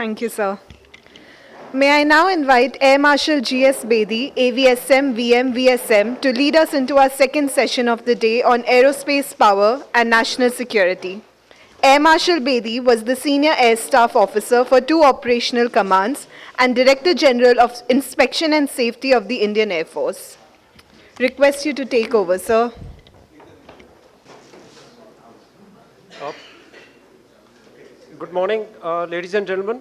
Thank you, sir. May I now invite Air Marshal G.S. Bedi, AVSM, VM, VSM, to lead us into our second session of the day on aerospace power and national security. Air Marshal Bedi was the Senior Air Staff Officer for 2 operational commands and Director General of Inspection and Safety of the Indian Air Force. Request you to take over, sir. Good morning, ladies and gentlemen.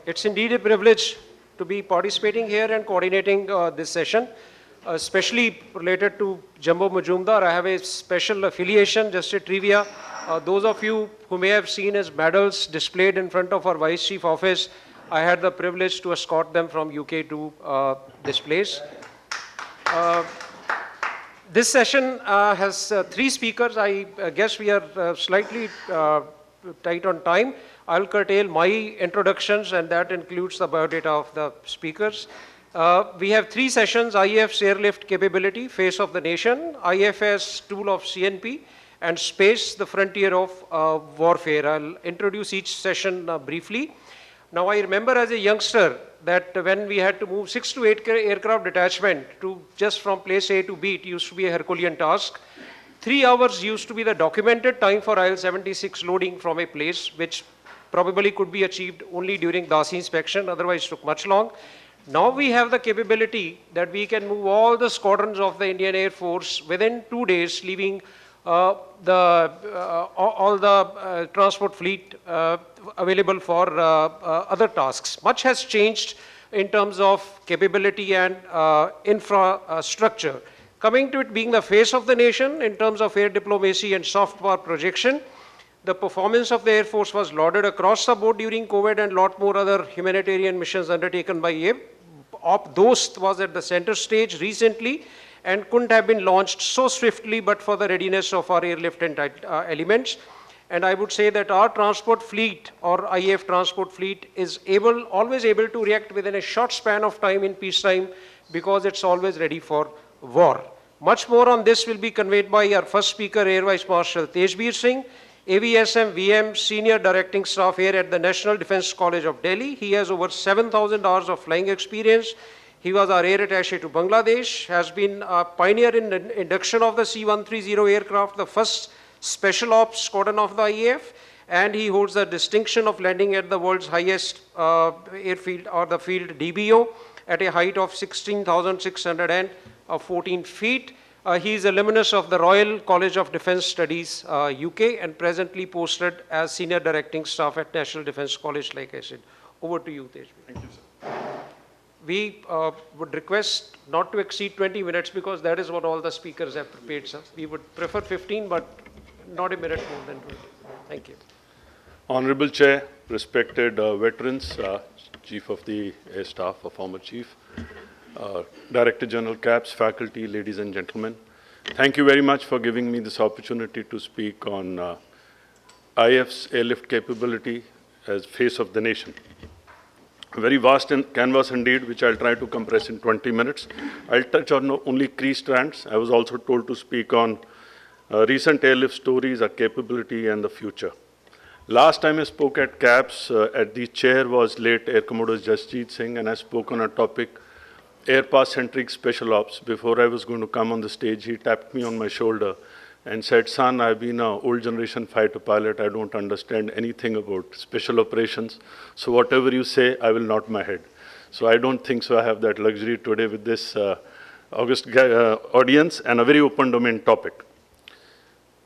It's indeed a privilege to be participating here and coordinating this session, especially related to Jumbo Majumdar. I have a special affiliation, just a trivia. Those of you who may have seen his medals displayed in front of our Vice Chief Office, I had the privilege to escort them from UK to this place. This session has 3 speakers. I guess we are slightly tight on time. I'll curtail my introductions, and that includes the biodata of the speakers. We have 3 sessions: IAF's airlift capability, face of the nation; IFS tool of CNP; and space, the frontier of warfare. I'll introduce each session briefly. Now, I remember as a youngster that when we had to move 6 to 8 aircraft detachment to just from place A to B, it used to be a Herculean task. 3 hours used to be the documented time for IL-76 loading from a place, which probably could be achieved only during DASI inspection, otherwise took much long. Now we have the capability that we can move all the squadrons of the Indian Air Force within 2 days, leaving all the transport fleet available for other tasks. Much has changed in terms of capability and infrastructure. Coming to it being the face of the nation in terms of air diplomacy and soft power projection, the performance of the Air Force was lauded across the board during COVID, and a lot more other humanitarian missions undertaken by AVSM. Dost was at the center stage recently and couldn't have been launched so swiftly but for the readiness of our airlift and elements. And I would say that our transport fleet, or IAF transport fleet, is always able to react within a short span of time in peacetime because it's always ready for war. Much more on this will be conveyed by our first speaker, Air Vice Marshal Tejbir Singh, AVSM VM Senior Directing Staff Air at the National Defence College of Delhi. He has over 7,000 hours of flying experience. He was our air attaché to Bangladesh, has been a pioneer in the induction of the C-130 aircraft, the first special ops squadron of the IAF, and he holds the distinction of landing at the world's highest airfield, or the field DBO, at a height of 16,614 feet. He is alumnus of the Royal College of Defence Studies, UK, and presently posted as Senior Directing Staff at National Defence College, like I said. Over to you, Tejbir. Thank you, sir. We would request not to exceed 20 minutes because that is what all the speakers have prepared, sir. We would prefer 15, but not a minute more than 20. Thank you. Honorable Chair, respected veterans, Chief of the Air Staff, a former Chief, Director General CAPS, faculty, ladies and gentlemen. Thank you very much for giving me this opportunity to speak on IF's airlift capability as face of the nation. A very vast canvas indeed, which I'll try to compress in 20 minutes. I'll touch on only key strands. I was also told to speak on recent airlift stories, our capability, and the future. Last time I spoke at CAPS, at the chair was late Air Commodore Jasjeet Singh, and I spoke on a topic, Air Pass-centric special ops. Before I was going to come on the stage, he tapped me on my shoulder and said, "Son, I've been an old generation fighter pilot. I don't understand anything about special operations. So whatever you say, I will nod my head." So I don't think so I have that luxury today with this august audience and a very open domain topic.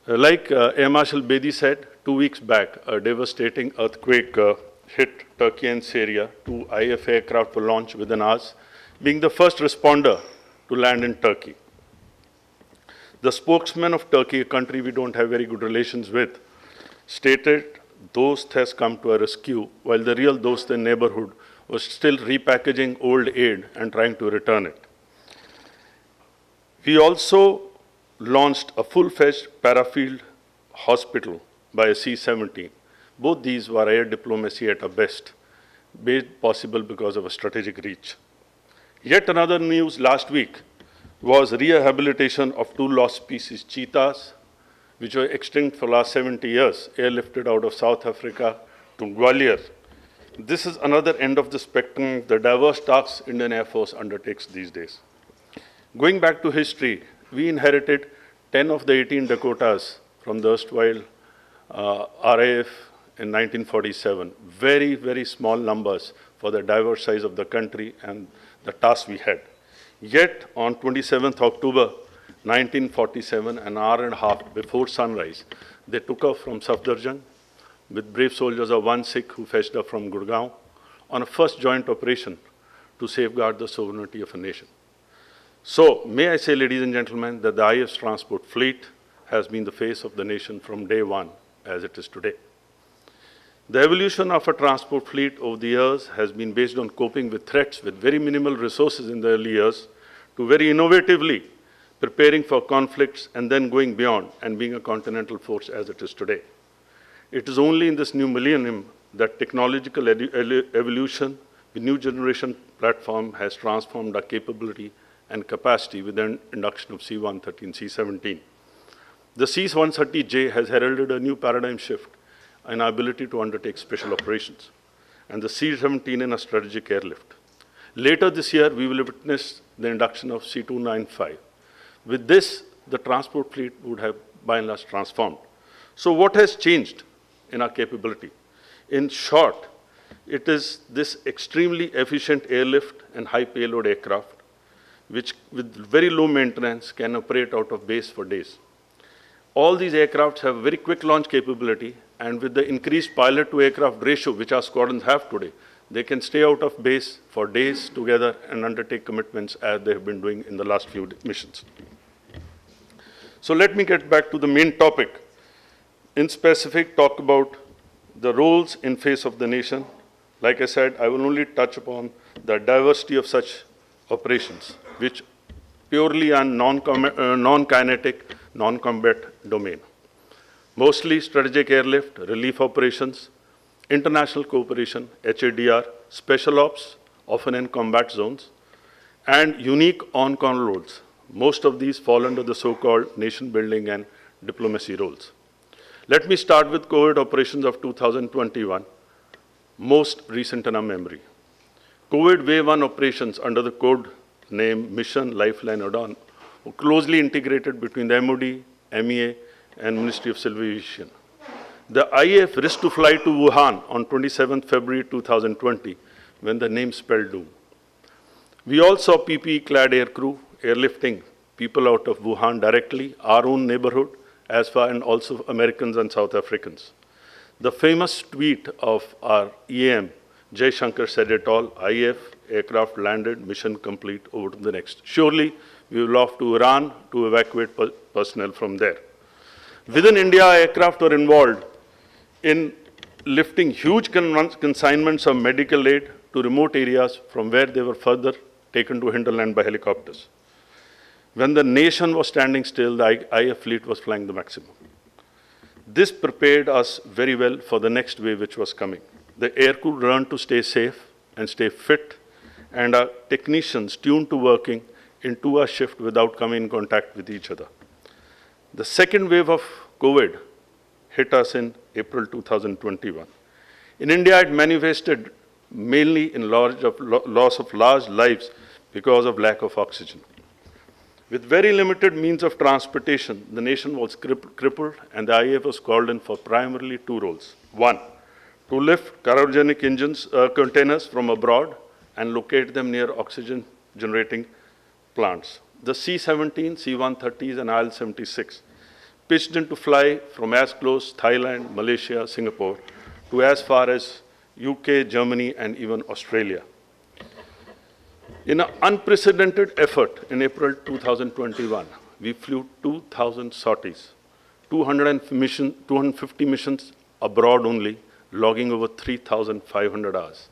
Like Air Marshal Bedi said, 2 weeks back, a devastating earthquake hit Turkey and Syria. 2 IF aircraft were launched within hours, being the first responder to land in Turkey. The spokesman of Turkey, a country we don't have very good relations with, stated, "Dost has come to our rescue," while the real Dost in neighborhood was still repackaging old aid and trying to return it. We also launched a full-fledged parafield hospital by a C-17. Both these were air diplomacy at our best, made possible because of a strategic reach. Yet another news last week was rehabilitation of 2 lost species, cheetahs, which were extinct for the last 70 years, airlifted out of South Africa to Gwalior This is another end of the spectrum, the diverse tasks Indian Air Force undertakes these days. Going back to history, we inherited 10 of the 18 Dakotas from the erstwhile RAF in 1947. Very, very small numbers for the diverse size of the country and the tasks we had. Yet, on 27th October 1947, an hour and a half before sunrise, they took off from Safdarjung with brave soldiers of one Sikh who fetched up from Gurgaon on a first joint operation to safeguard the sovereignty of a nation. So, may I say, ladies and gentlemen, that the IF's transport fleet has been the face of the nation from day one as it is today. The evolution of a transport fleet over the years has been based on coping with threats with very minimal resources in the early years to very innovatively preparing for conflicts and then going beyond and being a continental force as it is today. It is only in this new millennium that technological evolution with new generation platform has transformed our capability and capacity with the induction of C-130 and C-17. The C-130J has heralded a new paradigm shift in our ability to undertake special operations, and the C-17 in a strategic airlift. Later this year, we will witness the induction of C-295. With this, the transport fleet would have by and large transformed. So what has changed in our capability? In short, it is this extremely efficient airlift and high payload aircraft, which with very low maintenance can operate out of base for days. All these aircrafts have very quick launch capability, and with the increased pilot to aircraft ratio, which our squadrons have today, they can stay out of base for days together and undertake commitments as they have been doing in the last few missions. So let me get back to the main topic. In specific, talk about the roles in face of the nation. Like I said, I will only touch upon the diversity of such operations, which purely are non-kinetic, non-combat domain. Mostly strategic airlift, relief operations, international cooperation, HADR, special ops, often in combat zones, and unique on-call roles. Most of these fall under the so-called nation-building and diplomacy roles. Let me start with COVID operations of 2021, most recent in our memory. COVID Wave 1 operations under the code name Mission Lifeline Udaan were closely integrated between the MOD, MEA, and Ministry of Civil Aviation. The IAF risked to fly to Wuhan on 27 February 2020 when the name spelled doom. We all saw PPE-clad aircrew airlifting people out of Wuhan directly, our own neighborhood, as far and also Americans and South Africans. The famous tweet of our EAM, Jay Shankar, said it all: IAF aircraft landed, mission complete, over to the next. Surely, we will off to Iran to evacuate personnel from there. Within India, aircraft were involved in lifting huge consignments of medical aid to remote areas from where they were further taken to hinterland by helicopters. When the nation was standing still, the IF fleet was flying the maximum. This prepared us very well for the next wave which was coming. The aircrew learned to stay safe and stay fit, and our technicians tuned to working in 2-hour shift without coming in contact with each other. The second wave of COVID hit us in April 2021. In India, it manifested mainly in loss of large lives because of lack of oxygen. With very limited means of transportation, the nation was crippled, and the IAF was called in for primarily 2 roles. 1, to lift cryogenic containers from abroad and locate them near oxygen-generating plants. The C-17, C-130s, and IL-76 pitched in to fly from as close Thailand, Malaysia, Singapore, to as far as UK, Germany, and even Australia. In an unprecedented effort in April 2021, we flew 2,000 sorties, 250 missions abroad only, logging over 3,500 hours.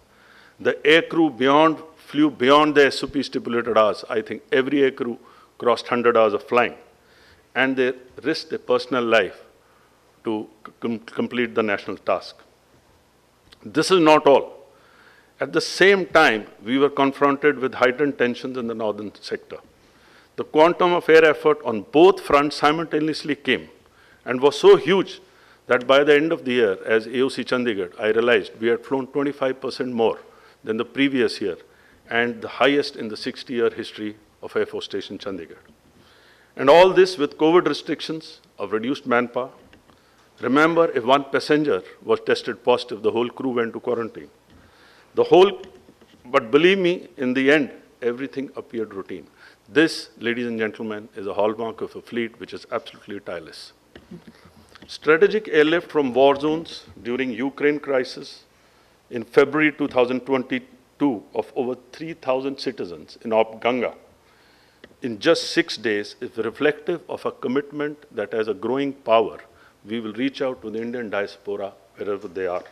The aircrew flew beyond the SOP stipulated hours. I think every aircrew crossed 100 hours of flying, and they risked their personal life to complete the national task. This is not all. At the same time, we were confronted with heightened tensions in the northern sector. The quantum of air effort on both fronts simultaneously came and was so huge that by the end of the year, as AOC Chandigarh, I realized we had flown 25% more than the previous year and the highest in the 60-year history of Air Force Station Chandigarh. And all this with COVID restrictions of reduced manpower. Remember, if one passenger was tested positive, the whole crew went to quarantine. But believe me, in the end, everything appeared routine. This, ladies and gentlemen, is a hallmark of a fleet which is absolutely tireless. Strategic airlift from war zones during Ukraine crisis in February 2022 of over 3,000 citizens in Op Ganga in just 6 days is reflective of a commitment that as a growing power, we will reach out to the Indian diaspora wherever they are.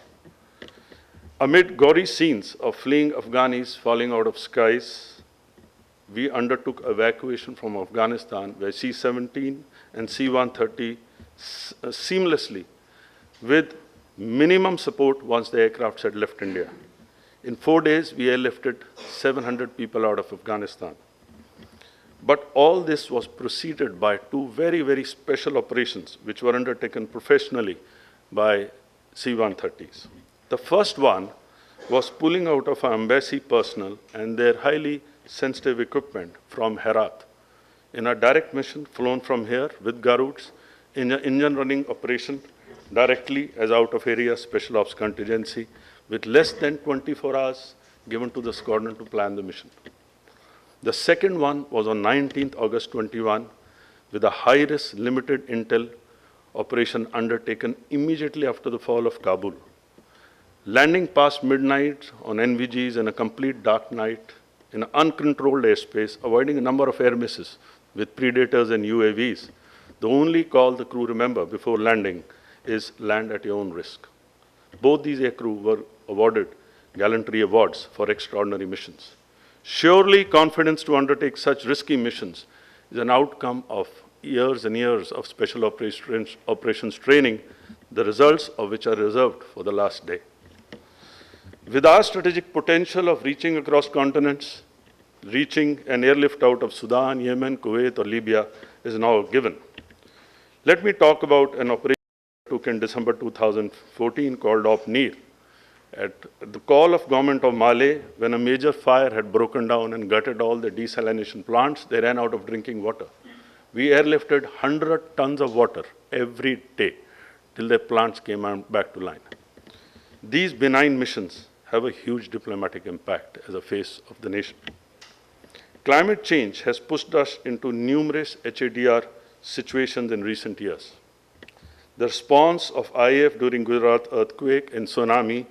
Amid gory scenes of fleeing Afghanis falling out of skies, we undertook evacuation from Afghanistan by C-17 and C-130 seamlessly with minimum support once the aircraft had left India. In 4 days, we airlifted 700 people out of Afghanistan. But all this was preceded by two very, very special operations which were undertaken professionally by C-130s. The first one was pulling out of our embassy personnel and their highly sensitive equipment from Herat in a direct mission flown from here with Garuds in an engine running operation directly as out of area special ops contingency with less than 24 hours given to the squadron to plan the mission. The second one was on 19th August 21 with a high-risk limited intel operation undertaken immediately after the fall of Kabul. Landing past midnight on NVGs in a complete dark night in an uncontrolled airspace, avoiding a number of air misses with Predators and UAVs, the only call the crew remember before landing is land at your own risk. Both these aircrew were awarded gallantry awards for extraordinary missions. Surely, confidence to undertake such risky missions is an outcome of years and years of special operations training, the results of which are reserved for the last day. With our strategic potential of reaching across continents, reaching an airlift out of Sudan, Yemen, Kuwait, or Libya is now given. Let me talk about an operation we took in December 2014 called Op Neer. At the call of government of Mali, when a major fire had broken down and gutted all the desalination plants, they ran out of drinking water. We airlifted 100 tons of water every day till their plants came back to line. These benign missions have a huge diplomatic impact as a face of the nation. Climate change has pushed us into numerous HADR situations in recent years. The response of IAF during Gujarat earthquake and tsunami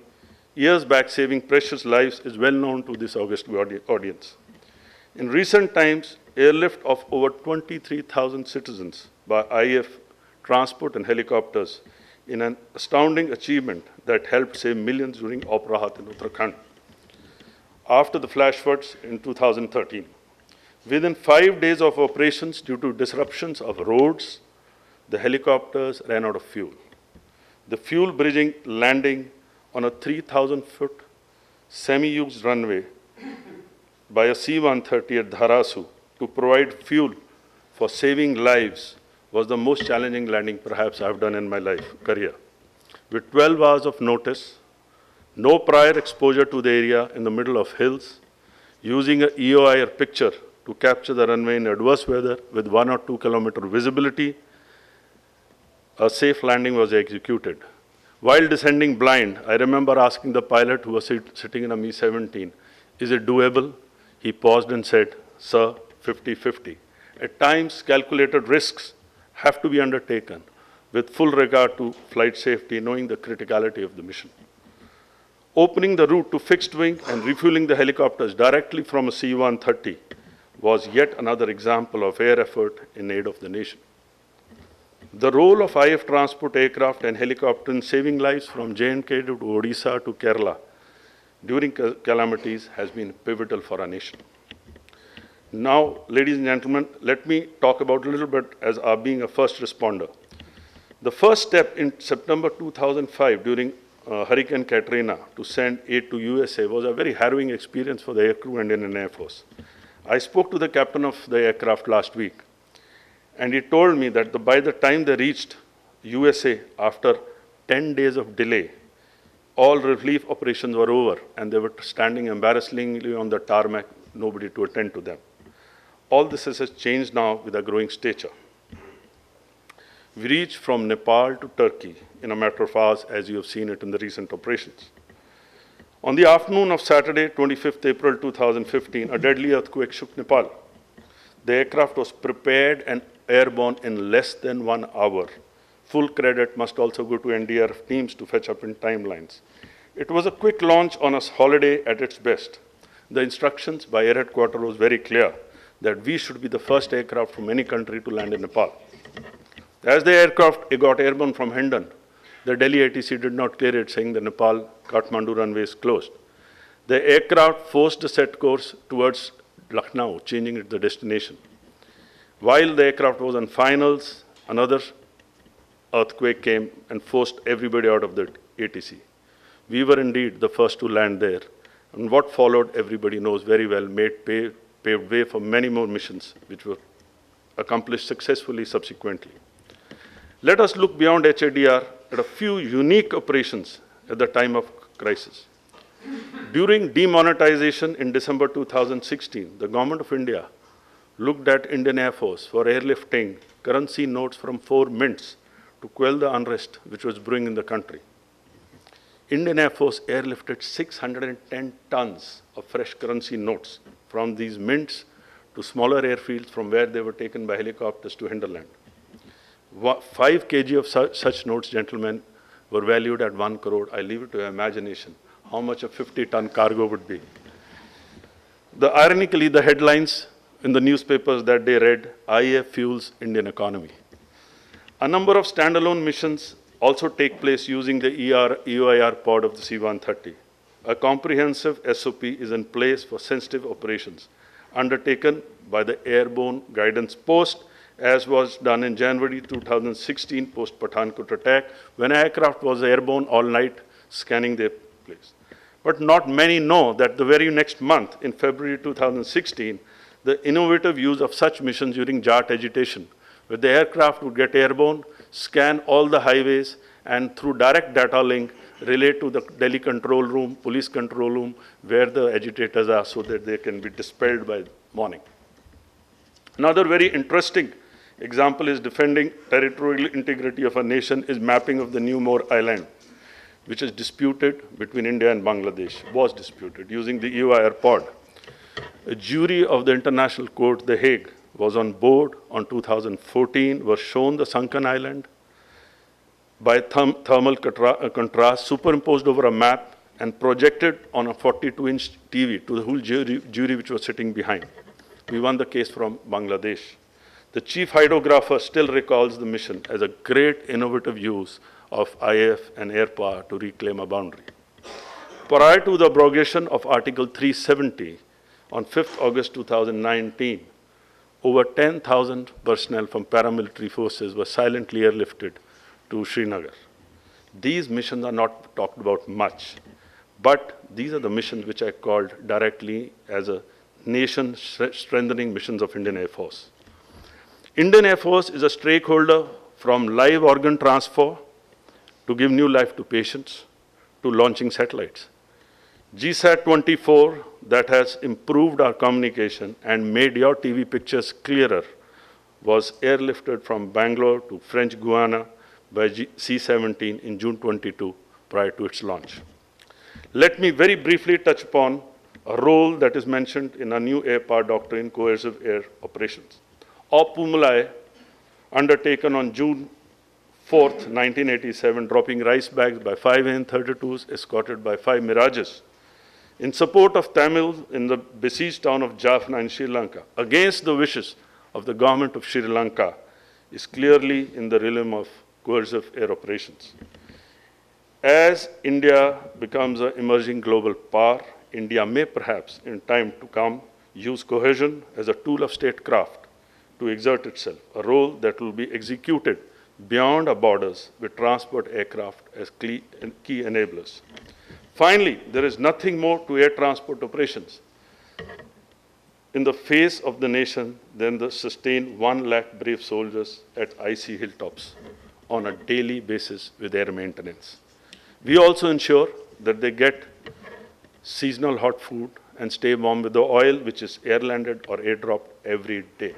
years back saving precious lives is well known to this august audience. In recent times, airlift of over 23,000 citizens by IAF transport and helicopters in an astounding achievement that helped save millions during Op Rahat in Uttarakhand after the flash floods in 2013. Within 5 days of operations due to disruptions of roads, the helicopters ran out of fuel. The fuel bridging landing on a 3,000-foot semi-used runway by a C-130 at Dharasu to provide fuel for saving lives was the most challenging landing perhaps I've done in my career. With 12 hours of notice, no prior exposure to the area in the middle of hills, using an EOI or picture to capture the runway in adverse weather with 1 or 2 kilometer visibility, a safe landing was executed. While descending blind, I remember asking the pilot who was sitting in a Mi-17, is it doable? He paused and said, sir, 50-50. At times, calculated risks have to be undertaken with full regard to flight safety, knowing the criticality of the mission. Opening the route to fixed wing and refueling the helicopters directly from a C-130 was yet another example of air effort in aid of the nation. The role of IF transport aircraft and helicopter in saving lives from J&K to Odisha to Kerala during calamities has been pivotal for our nation. Now, ladies and gentlemen, let me talk about a little bit as being a first responder. The first step in September 2005 during Hurricane Katrina to send aid to USA was a very harrowing experience for the aircrew and Indian Air Force. I spoke to the captain of the aircraft last week, and he told me that by the time they reached USA after 10 days of delay, all relief operations were over, and they were standing embarrassingly on the tarmac, nobody to attend to them. All this has changed now with a growing stature. We reached from Nepal to Turkey in a matter of hours, as you have seen it in the recent operations. On the afternoon of Saturday, 25th April 2015, a deadly earthquake shook Nepal. The aircraft was prepared and airborne in less than 1 hour. Full credit must also go to NDRF teams to fetch up in timelines. It was a quick launch on a holiday at its best. The instructions by Air Headquarters was very clear that we should be the first aircraft from any country to land in Nepal. As the aircraft got airborne from Hendon, the Delhi ATC did not clear it, saying the Nepal-Kathmandu runway is closed. The aircraft forced a set course towards Lucknow, changing the destination. While the aircraft was on finals, another earthquake came and forced everybody out of the ATC. We were indeed the first to land there. And what followed, everybody knows very well, paved way for many more missions, which were accomplished successfully subsequently. Let us look beyond HADR at a few unique operations at the time of crisis. During demonetization in December 2016, the Government of India looked at Indian Air Force for airlifting currency notes from 4 mints to quell the unrest which was brewing in the country. Indian Air Force airlifted 610 tons of fresh currency notes from these mints to smaller airfields from where they were taken by helicopters to hinterland. 5 kg of such notes, gentlemen, were valued at 1 crore. I leave it to your imagination how much a 50-ton cargo would be. Ironically, the headlines in the newspapers that day read, IAF fuels Indian economy. A number of standalone missions also take place using the EOIR pod of the C-130. A comprehensive SOP is in place for sensitive operations undertaken by the Airborne Guidance Post, as was done in January 2016 post-Pathankot attack, when an aircraft was airborne all night scanning their place. But not many know that the very next month, in February 2016, the innovative use of such missions during JAT agitation, where the aircraft would get airborne, scan all the highways, and through direct data link, relate to the Delhi control room, police control room, where the agitators are, so that they can be dispelled by morning. Another very interesting example is defending territorial integrity of a nation is mapping of the New Moor Island, which is disputed between India and Bangladesh, was disputed using the EOIR pod. A jury of the International Court, The Hague, was on board on 2014, was shown the sunken island by thermal contrast superimposed over a map and projected on a 42-inch TV to the whole jury which was sitting behind. We won the case from Bangladesh. The chief hydrographer still recalls the mission as a great innovative use of IAF and air power to reclaim a boundary. Prior to the abrogation of Article 370 on 5th August 2019, over 10,000 personnel from paramilitary forces were silently airlifted to Srinagar. These missions are not talked about much, but these are the missions which I called directly as a nation-strengthening missions of Indian Air Force. Indian Air Force is a stakeholder from live organ transfer to give new life to patients to launching satellites. GSAT-24 that has improved our communication and made your TV pictures clearer was airlifted from Bangalore to French Guiana by C-17 in June 22 prior to its launch. Let me very briefly touch upon a role that is mentioned in a new air power doctrine, coercive air operations. Pumulai, undertaken on June 4th, 1987, dropping rice bags by 5 AN-32s, escorted by 5 Mirages, in support of Tamils in the besieged town of Jaffna in Sri Lanka, against the wishes of the government of Sri Lanka, is clearly in the realm of coercive air operations. As India becomes an emerging global power, India may perhaps, in time to come, use cohesion as a tool of statecraft to exert itself, a role that will be executed beyond our borders with transport aircraft as key enablers. Finally, there is nothing more to air transport operations in the face of the nation than the sustained 1 lakh brave soldiers at icy hilltops on a daily basis with air maintenance. We also ensure that they get seasonal hot food and stay warm with the oil which is air-landed or air-dropped every day.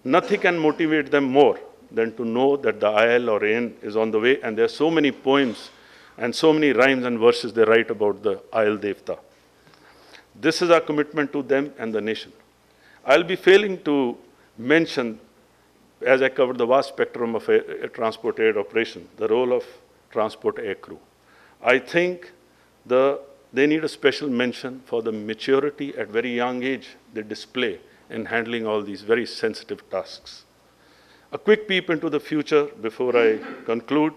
Nothing can motivate them more than to know that the IL or AN is on the way, and there are so many poems and so many rhymes and verses they write about the IL Devta. This is our commitment to them and the nation. I'll be failing to mention, as I covered the vast spectrum of transport air operation, the role of transport air crew. I think they need a special mention for the maturity at very young age they display in handling all these very sensitive tasks. A quick peep into the future before I conclude.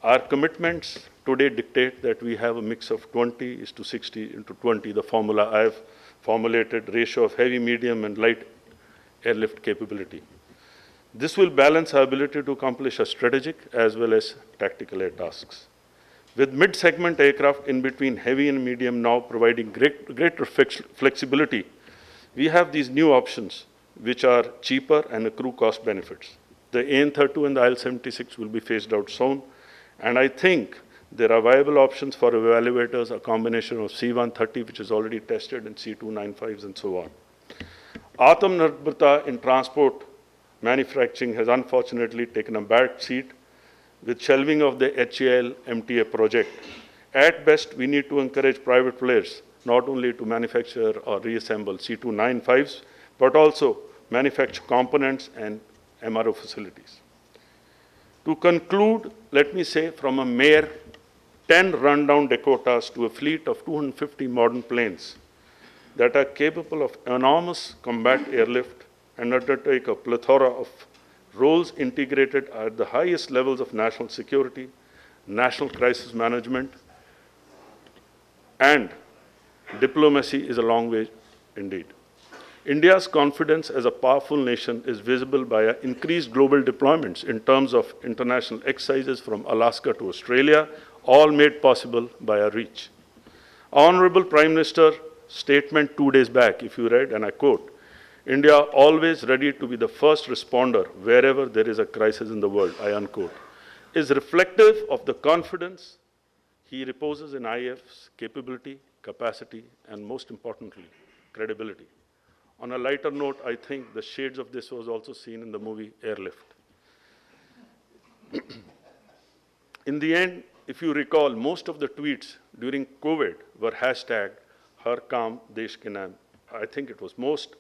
Our commitments today dictate that we have a mix of 20:60:20, the formula I have formulated, ratio of heavy, medium, and light airlift capability. This will balance our ability to accomplish our strategic as well as tactical air tasks. With mid-segment aircraft in between heavy and medium now providing greater flexibility, we have these new options which are cheaper and accrue cost benefits. The AN-32 and the IL-76 will be phased out soon, and I think there are viable options for evaluators, a combination of C-130, which is already tested, and C-295s and so on. Atmanirbharta in transport manufacturing has unfortunately taken a back seat with shelving of the HAL MTA project. At best, we need to encourage private players not only to manufacture or reassemble C-295s, but also manufacture components and MRO facilities. To conclude, let me say from a mere 10 rundown Dakotas to a fleet of 250 modern planes that are capable of enormous combat airlift and undertake a plethora of roles integrated at the highest levels of national security, national crisis management, and diplomacy is a long way indeed. India's confidence as a powerful nation is visible by our increased global deployments in terms of international exercises from Alaska to Australia, all made possible by our reach. Honorable Prime Minister's statement 2 days back, if you read, and I quote, India always ready to be the first responder wherever there is a crisis in the world, I unquote, is reflective of the confidence he reposes in IAF's capability, capacity, and most importantly, credibility. On a lighter note, I think the shades of this was also seen in the movie Airlift. In the end, if you recall, most of the tweets during COVID were hashtagged Har Kaam Desh Ke Naam. I think it was most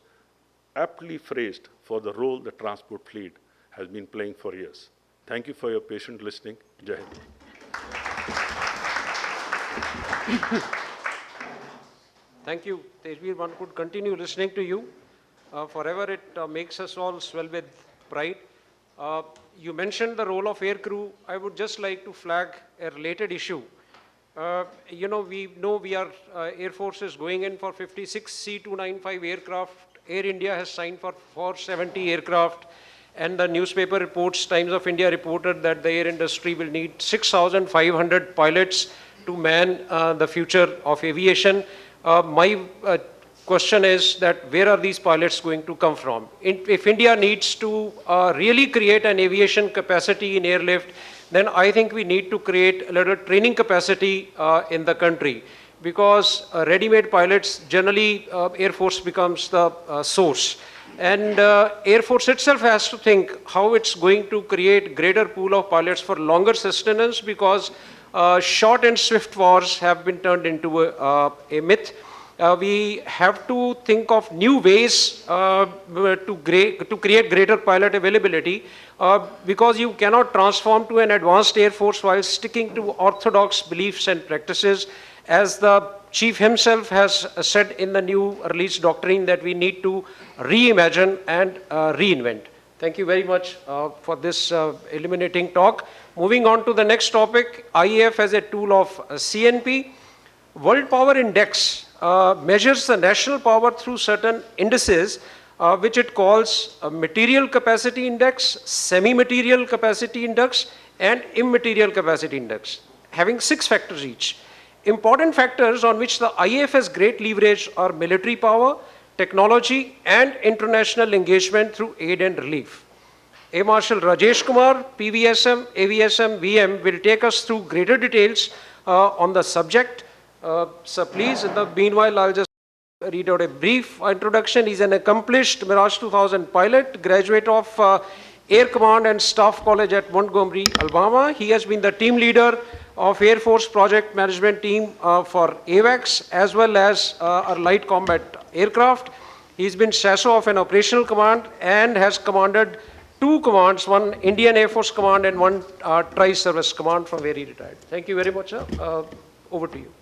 aptly phrased for the role the transport fleet has been playing for years. Thank you for your patient listening. Jai Hind. Thank you, Tejbir. One could continue listening to you. Forever it makes us all swell with pride. You mentioned the role of aircrew. I would just like to flag a related issue. We know we are, Air Force is going in for 56 C-295 aircraft. Air India has signed for 70 aircraft. And the newspaper reports, Times of India reported that the air industry will need 6,500 pilots to man the future of aviation. My question is that where are these pilots going to come from? If India needs to really create an aviation capacity in airlift, then I think we need to create a little training capacity in the country, because ready-made pilots, generally Air Force becomes the source. And Air Force itself has to think how it's going to create greater pool of pilots for longer sustenance, because short and swift wars have been turned into a myth. We have to think of new ways to create greater pilot availability, because you cannot transform to an advanced Air Force while sticking to orthodox beliefs and practices. As the Chief himself has said in the new released doctrine, that we need to reimagine and reinvent. Thank you very much for this illuminating talk. Moving on to the next topic, IAF as a tool of CNP. World Power Index measures the national power through certain indices, which it calls a material capacity index, semi-material capacity index, and immaterial capacity index, having 6 factors each. Important factors on which the IAF has great leverage are military power, technology, and international engagement through aid and relief. Air Marshal Rajesh Kumar, PVSM, AVSM, VM, will take us through greater details on the subject. So please, in the meanwhile, I'll just read out a brief introduction. He's an accomplished Mirage 2000 pilot, graduate of Air Command and Staff College at Montgomery, Alabama. He has been the team leader of Air Force Project Management Team for AVAX, as well as our light combat aircraft. He's been SASO of an operational command and has commanded 2 commands, one Indian Air Force command and one Tri-Service command, from where he retired. Thank you very much, sir. Over to you.